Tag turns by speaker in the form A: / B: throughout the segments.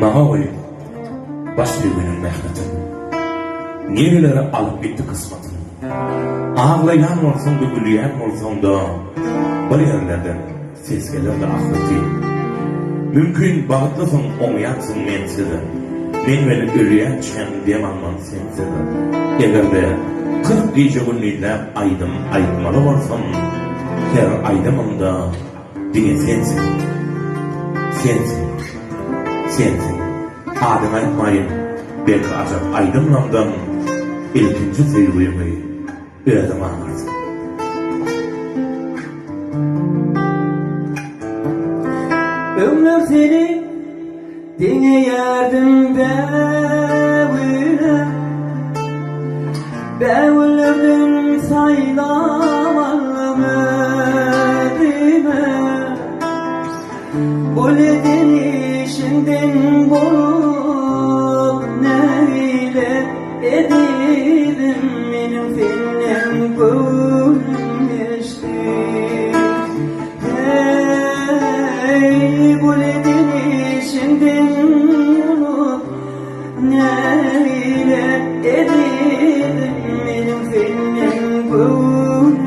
A: Mağa oy, başlı günün mehmetin, nereleri alıp gitti kısmetin. Ağlayan olsun da gülüyen olsun da, bir yerlerden ses gelir de ahireti. Mümkün bağıtlısın, omuyansın mensiz. Men beni ölüyen çen demanman sensiz. Eğer de 40 gece günlüğüne aydım aytmalı olsam, her aydımında dine sensin. Sensin. Sensin. Adım aytmayın. Belki acaba aydımlamdan ilkinci sevgimi özüm anlarsın.
B: Ömrüm seni dinleyerdim Bevülürdüm saylamalım ödüme Buledin işinden bulup neyle edildim benim filmim gülmüştü Hey buledin işinden bulup neyle edildim benim filmim gülmüştü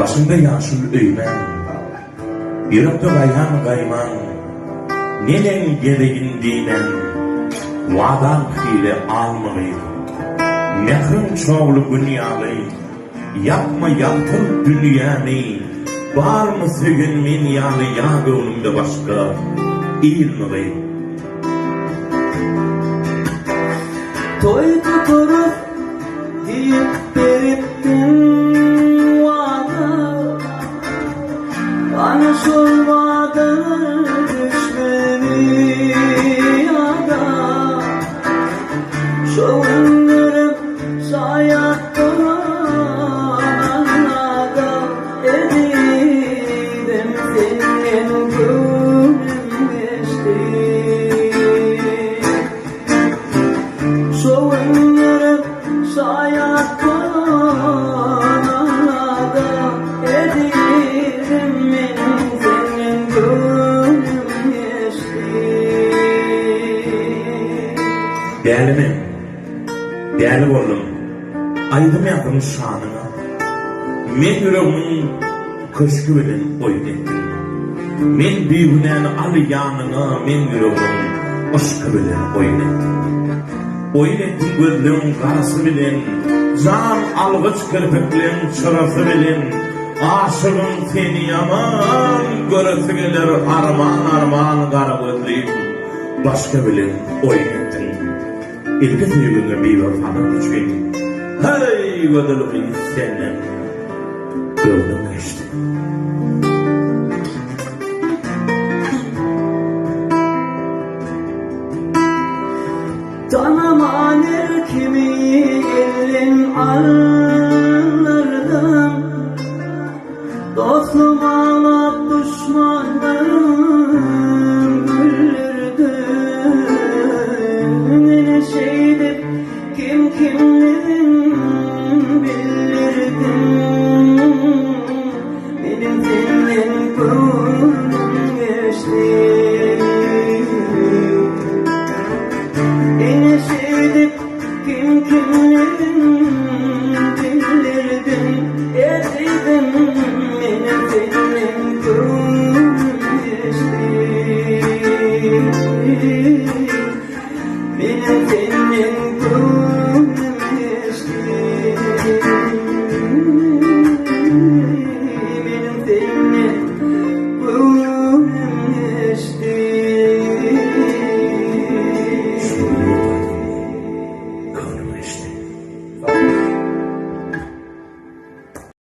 A: Başında yaşıl öğmen, yürekte gayhan gayman, neden gereğin dinen, vadan hile almayı, mehrin çoğulu dünyalı, yapma yaptır dünyanı, var mı sögün min yalı ya gönlümde başka, İlmeyi.
B: Toy tuturup deyip veriptin Anış olmadı düşmemi yada Şovunlarım sayaklarına edildim senin gönlüm geçti Şovunlarım sayaklarına edildim
A: Değerli değerli oğlum, aydım yakın şanına, men yüreğimin köşkü bilen oyun ettim. Men büyüğünen al yanına, men yüreğimin aşkı bilen oyun ettim. Oyun ettim gözlüğün karası bilen, can algıç kirpiklerin çırası bilen, aşığın seni yaman, göresi gelir arman arman kara gözlüğüm, başka bilen oyun ettim. İlgi sevgimle bir vafanın için hey vadılıkın senden gördüm geçtim.
B: Tanıman kimi elin alırdım Dostum ağlap düşmanlarım güldürdüm Yine şeydir kim kimlerin bilirdim Benim senin gönlüm geçti Yine şeydir kim kimlerin bilirdim Edildim benim senin gönlüm geçti Benim senin